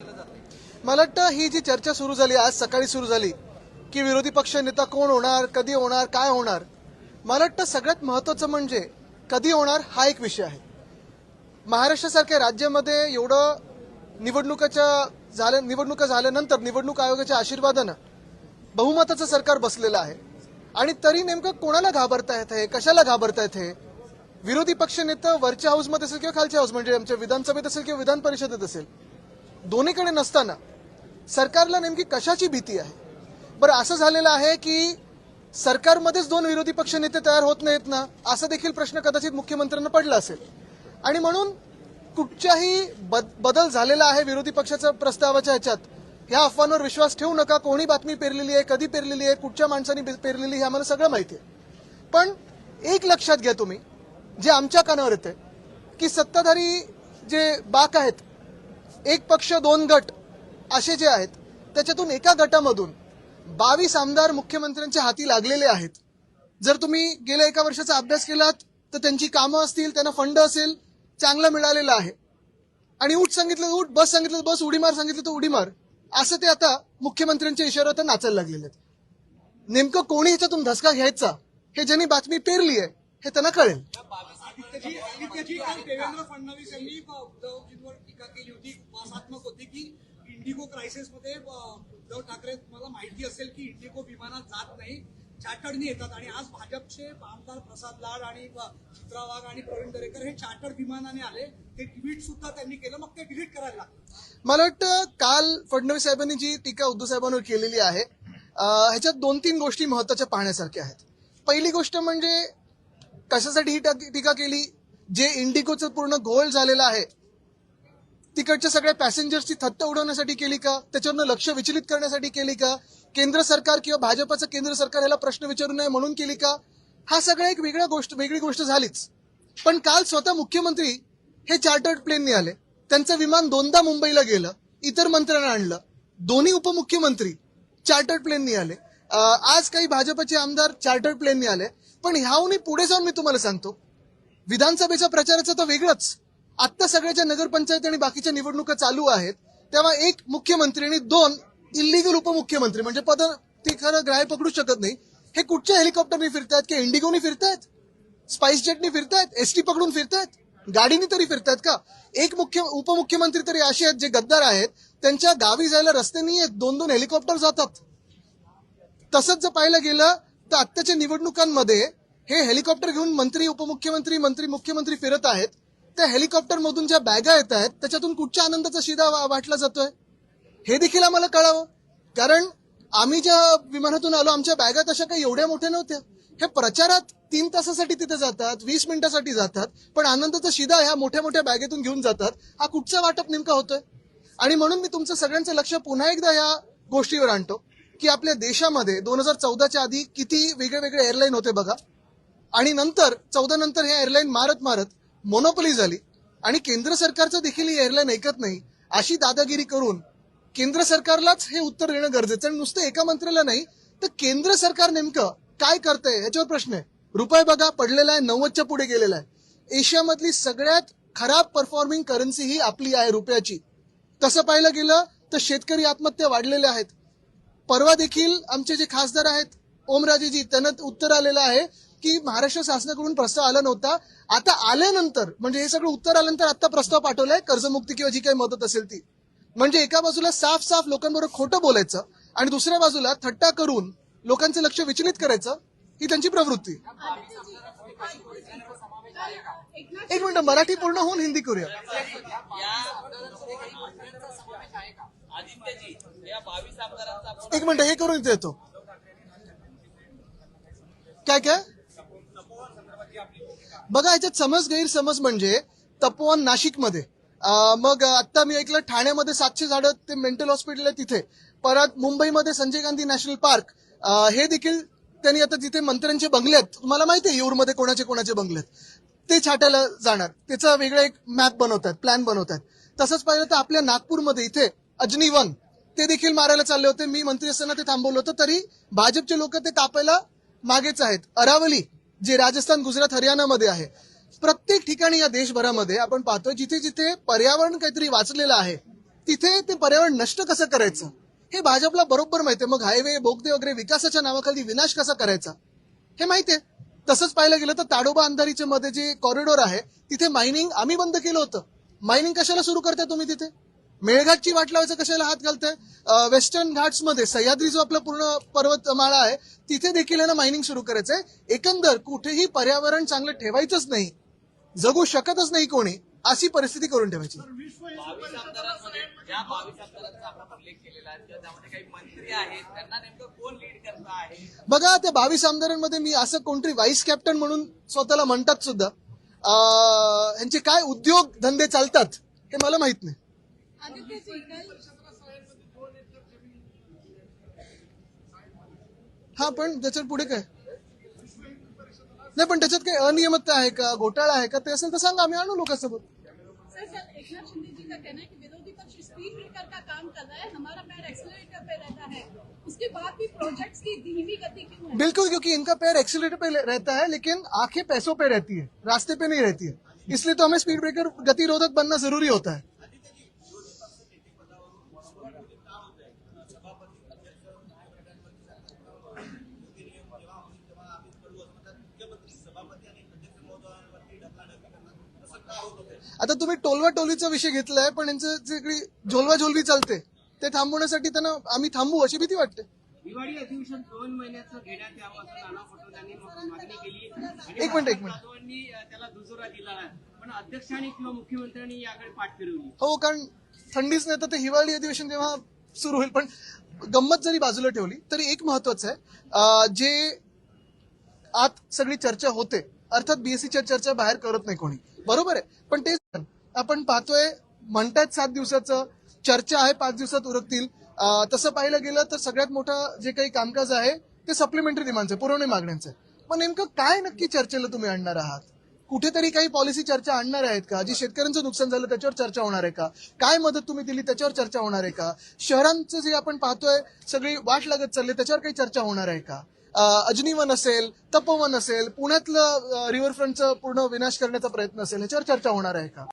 मला वाटतं ही जी चर्चा सुरू झाली आज सकाळी सुरू झाली की विरोधी पक्ष नेता कोण होणार, कधी होणार, काय होणार, मला वाटतं सगळ्यात महत्त्वाचं म्हणजे कधी होणार हा एक विषय आहे. महाराष्ट्रासारख्या राज्यामध्ये एवढं निवडणुका झाल्यानंतर निवडणूक आयोगाच्या आशीर्वादानं बहुमताचं सरकार बसलेलं आहे आणि तरी नेमकं कोणाला घाबरतायत हे, कशाला घाबरतायत हे? विरोधी पक्ष नेता वरच्या हाऊसमध्ये असेल किंवा खालच्या हाऊस म्हणजे आमच्या विधानसभेत असेल किंवा विधान परिषदेत असेल, दोन्हीकडे नसताना सरकारला नेमकी कशाची भीती आहे? बरं, असं झालेलं आहे की सरकारमध्येच दोन विरोधी पक्ष नेते तयार होत नाहीत ना, असा देखील प्रश्न कदाचित मुख्यमंत्र्यांना पडला असेल आणि म्हणून कुठच्याही बदल झालेला आहे विरोधी पक्षाच्या प्रस्तावाच्या ह्याच्यात, ह्या अफवांवर विश्वास ठेवू नका. कोणी बातमी पेरलेली आहे, कधी पेरलेली आहे, कुठच्या माणसांनी पेरलेली हे आम्हाला सगळं माहिती आहे. पण एक लक्षात घ्या तुम्ही, जे आमच्या कानावर येते की सत्ताधारी जे बाक आहेत, एक पक्ष दोन गट असे जे आहेत, त्याच्यातून एका गटामधून 22 आमदार मुख्यमंत्र्यांच्या हाती लागलेले आहेत. जर तुम्ही गेल्या एका वर्षाचा अभ्यास केलात तर त्यांची कामं असतील, त्यांना फंड असेल, चांगला मिळालेला आहे. आणि उठ सांगितलं तर उठ, बस सांगितलं तर बस, उडी मार सांगितलं तर उडी मार, असं ते आता मुख्यमंत्र्यांच्या इशाऱ्यावर नाचायला लागलेले आहेत. नेमकं कोणी ह्याच्यातून धसका घ्यायचा हे ज्यांनी बातमी पेरली आहे हे त्यांना कळेल. देवेंद्र फडणवीस यांनी उद्धवजींवर टीका केली होती, उपहासात्मक होती की इंडिगो क्रायसिस मध्ये उद्धव ठाकरे, तुम्हाला माहिती असेल की इंडिगो विमानात जात नाही, चार्टर्डनी येतात. आणि आज भाजपचे आमदार प्रसाद लाड आणि चित्रा वाघ आणि प्रवीण दरेकर हे चार्टर्ड विमानाने आले, ते ट्विट सुद्धा त्यांनी केलं, मग ते डिलीट करायला लागलं. मला वाटतं काल फडणवीस साहेबांनी जी टीका उद्धव साहेबांवर केलेली आहे ह्याच्यात 2-3 गोष्टी महत्वाच्या पाहण्यासारख्या आहेत. पहिली गोष्ट म्हणजे कशासाठी ही टीका केली? जे इंडिगोचं पूर्ण घोळ झालेला आहे, तिकडच्या सगळ्या पॅसेंजर्सची थत्त उडवण्यासाठी केली का? त्याच्यावरनं लक्ष विचलित करण्यासाठी केली का? केंद्र सरकार किंवा भाजपचं केंद्र सरकार याला प्रश्न विचारू नये म्हणून केली का? हा सगळा एक वेगळी गोष्ट झालीच. पण काल स्वतः मुख्यमंत्री हे चार्टर्ड प्लेननी आले, त्यांचं विमान 2दा मुंबईला गेलं, इतर मंत्र्यांना आणलं, दोन्ही उपमुख्यमंत्री चार्टर्ड प्लेननी आले. आज काही भाजपचे आमदार चार्टर्ड प्लेननी आले. पण ह्याहून पुढे जाऊन मी तुम्हाला सांगतो, विधानसभेच्या प्रचाराचं तर वेगळंच. आत्ता सगळ्याच्या नगरपंचायत आणि बाकीच्या निवडणुका चालू आहेत, तेव्हा एक मुख्यमंत्री आणि 2 इल्लीगल उपमुख्यमंत्री, म्हणजे पद ती खरं ग्राह्य पकडू शकत नाही, हे कुठच्या हेलिकॉप्टरनी फिरतायत? की इंडिगोनी फिरतायत, स्पाइस जेटनी फिरतायत, एसटी पकडून फिरतायत, गाडीनी तरी फिरतायत का? एक उपमुख्यमंत्री तरी असे आहेत जे गद्दार आहेत, त्यांच्या गावी जायला रस्ते नाही आहेत, 2-2 हेलिकॉप्टर जातात. तसंच जर पाहायला गेलं तर आत्ताच्या निवडणुकांमध्ये हे हेलिकॉप्टर घेऊन मंत्री, उपमुख्यमंत्री, मंत्री, मुख्यमंत्री फिरत आहेत. त्या हेलिकॉप्टर मधून ज्या बॅगा येत आहेत त्याच्यातून कुठच्या आनंदाचा शिदा वाटला जातोय हे देखील आम्हाला कळावं. कारण आम्ही ज्या विमानातून आलो, आमच्या बॅगा तशा काही एवढ्या मोठ्या नव्हत्या. हे प्रचारात 3 तासासाठी तिथे जातात, 20 मिनिटासाठी जातात, पण आनंदाचा शिदा ह्या मोठ्या मोठ्या बॅगेतून घेऊन जातात. हा कुठचा वाटप नेमका होतोय? आणि म्हणून मी तुमचं सगळ्यांचं लक्ष पुन्हा एकदा या गोष्टीवर आणतो की आपल्या देशामध्ये 2014च्या आधी किती वेगळे एअरलाईन होते बघा, आणि नंतर 14 नंतर हे एअरलाईन मारत मारत मोनोपोली झाली आणि केंद्र सरकारचं देखील ही एअरलाईन ऐकत नाही, अशी दादागिरी करून केंद्र सरकारलाच हे उत्तर देणं गरजेचं. आणि नुसतं एका मंत्र्याला नाही तर केंद्र सरकार नेमकं काय करतंय याच्यावर प्रश्न आहे. रुपये बघा पडलेला आहे, 90च्या पुढे गेलेला आहे. एशियामधली सगळ्यात खराब परफॉर्मिंग करन्सी ही आपली आहे, रुपयाची. तसं पाहायला गेलं तर शेतकरी आत्महत्या वाढलेल्या आहेत. परवा देखील आमचे जे खासदार आहेत ओमराजेजी, त्यांना उत्तर आलेलं आहे की महाराष्ट्र शासनाकडून प्रस्ताव आला नव्हता, आता आल्यानंतर, म्हणजे हे सगळं उत्तर आल्यानंतर आता प्रस्ताव पाठवलाय कर्जमुक्ती किंवा जी काही मदत असेल ती. म्हणजे एका बाजूला साफ लोकांबरोबर खोटं बोलायचं आणि दुसऱ्या बाजूला थट्टा करून लोकांचं लक्ष विचलित करायचं, ही त्यांची प्रवृत्ती. एक मिनिट, मराठी पूर्ण होऊन हिंदी करूया. एक मिनिट, हे करून इथे येतो. काय बघा, याच्यात गैरसमज म्हणजे तपोवन नाशिकमध्ये, मग आता मी ऐकलं ठाण्यामध्ये 700 झाडं ते मेंटल हॉस्पिटल आहे तिथे, परत मुंबईमध्ये संजय गांधी नॅशनल पार्क, हे देखील त्यांनी आता जिथे मंत्र्यांचे बंगले आहेत, तुम्हाला माहिती आहे येऊरमध्ये कोणाचे बंगले आहेत, ते छाटायला जाणार. त्याचा वेगळा एक मॅप बनवतात, प्लॅन बनवतात. तसंच पाहिलं तर आपल्या नागपूरमध्ये इथे अजनी वन, ते देखील मारायला चालले होते. मी मंत्री असताना ते थांबवलं होतं, तरी भाजपचे लोक ते कापायला मागेच आहेत. अरावली, जे राजस्थान, गुजरात, हरियाणामध्ये आहे, प्रत्येक ठिकाणी या देशभरामध्ये आपण पाहतोय जिथे जिथे पर्यावरण काहीतरी वाचलेलं आहे तिथे ते पर्यावरण नष्ट कसं करायचं हे भाजपला बरोबर माहितीये. मग हायवे बोगदे वगैरे विकासाच्या नावाखाली विनाश कसा करायचा हे माहितीये. तसंच पाहायला गेलं तर ताडोबा अंधारीच्या मध्ये जे कॉरिडॉर आहे तिथे मायनिंग आम्ही बंद केलं होतं. मायनिंग कशाला सुरू करताय तुम्ही तिथे? मेळघाटची वाट लावायचं कशाला हात घालताय? वेस्टर्न घाट्स मध्ये सह्याद्री जो आपला पूर्ण पर्वतमाळा आहे तिथे देखील ना मायनिंग सुरू करायचंय. एकंदर कुठेही पर्यावरण चांगलं ठेवायचंच नाही, जगू शकतच नाही कोणी, अशी परिस्थिती करून ठेवायची. 22 आमदारांमध्ये ज्या 22 आमदारांचा आपण उल्लेख केलेला आहे किंवा त्यामध्ये काही मंत्री आहेत त्यांना नेमकं कोण लीड करत आहे? बघा त्या 22 आमदारांमध्ये मी असं कोणतरी व्हाईस कॅप्टन म्हणून स्वतःला म्हणतात सुद्धा, यांचे काय उद्योग धंदे चालतात हे मला माहित नाही. हा पण त्याच्यात पुढे काय नाही, पण त्याच्यात काही अनियमितता आहे का, घोटाळा आहे का, ते असेल तर सांगा, आम्ही आणू लोकांसोबत. सर एकनाथ शिंदे जी का कहना है कि विरोधी पक्ष स्पीड ब्रेकर का काम कर रहा है, हमारा पैर एक्सीलरेटर पे रहता है, उसके बाद भी प्रोजेक्ट्स की धीमी गति क्यों है? बिल्कुल, क्योंकि इनका पैर एक्सीलरेटर पे रहता है लेकिन आंखें पैसों पे रहती है, रास्ते पे नहीं रहती है. इसलिए तो हमें स्पीड ब्रेकर गतिरोधक बनना जरूरी होता है. आता तुम्ही टोलवा टोलीचा विषय घेतलाय, पण यांचं जे झोलवा झोलवी चालते ते थांबवण्यासाठी त्यांना आम्ही थांबू अशी भीती वाटते. दिवाळी अधिवेशन 2 महिन्याचं घेण्यात यावं असं नाना पटोले यांनी मागणी केली आणि एक मिनिट. जाधवांनी त्याला दुजोरा दिला आहे. पण अध्यक्षांनी किंवा मुख्यमंत्र्यांनी याकडे पाठ फिरवली. हो, कारण थंडीच नाही तर ते हिवाळी अधिवेशन जेव्हा सुरू होईल. पण गंमत जरी बाजूला ठेवली तरी एक महत्वाचं आहे, जे आत सगळी चर्चा होते, अर्थात बीएससीच्या चर्चा बाहेर करत नाही कोणी, बरोबर आहे. पण ते आपण पाहतोय, म्हणतात 7 दिवसाचं, चर्चा आहे 5 दिवसात उरकतील. तसं पाहिलं गेलं तर सगळ्यात मोठं जे काही कामकाज आहे ते सप्लिमेंटरी डिमांडचं, पुरवणी मागण्यांचं. पण नेमकं काय नक्की चर्चेला तुम्ही आणणार आहात? कुठेतरी काही पॉलिसी चर्चा आणणार आहेत का? जी शेतकऱ्यांचं नुकसान झालं त्याच्यावर चर्चा होणार आहे का? काय मदत तुम्ही दिली त्याच्यावर चर्चा होणार आहे का? शहरांचं जे आपण पाहतोय सगळी वाट लागत चालली त्याच्यावर काही चर्चा होणार आहे का? अजनीवन असेल, तपोवन असेल, पुण्यातलं रिव्हरफ्रंटचं पूर्ण विनाश करण्याचा प्रयत्न असेल, ह्याच्यावर चर्चा होणार आहे का?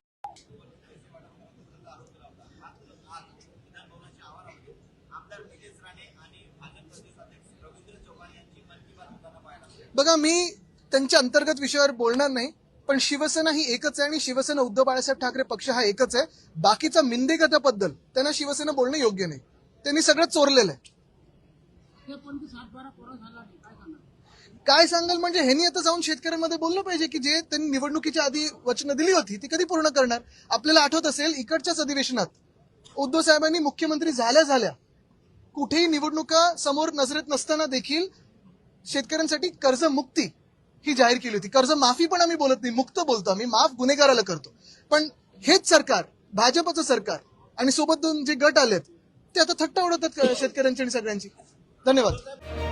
बघा, मी त्यांच्या अंतर्गत विषयावर बोलणार नाही, पण शिवसेना ही एकच आहे आणि शिवसेना उद्धव बाळासाहेब ठाकरे पक्ष हा एकच आहे. बाकीचा मिंदेगताबद्दल त्यांना शिवसेना बोलणं योग्य नाही. त्यांनी सगळं चोरलेलं आहे. काय सांगाल म्हणजे ह्यांनी आता जाऊन शेतकऱ्यांमध्ये बोललं पाहिजे की जे त्यांनी निवडणुकीच्या आधी वचनं दिली होती ती कधी पूर्ण करणार. आपल्याला आठवत असेल, इकडच्याच अधिवेशनात उद्धव साहेबांनी मुख्यमंत्री झाल्या कुठेही निवडणुका समोर नजरेत नसताना देखील शेतकऱ्यांसाठी कर्जमुक्ती ही जाहीर केली होती. कर्ज माफी पण आम्ही बोलत नाही, मुक्त बोलतो आम्ही, माफ गुन्हेगाराला करतो. पण हेच सरकार, भाजपचं सरकार आणि सोबत दोन जे गट आलेत ते आता थट्टा उडवतात शेतकऱ्यांची आणि सगळ्यांची. धन्यवाद.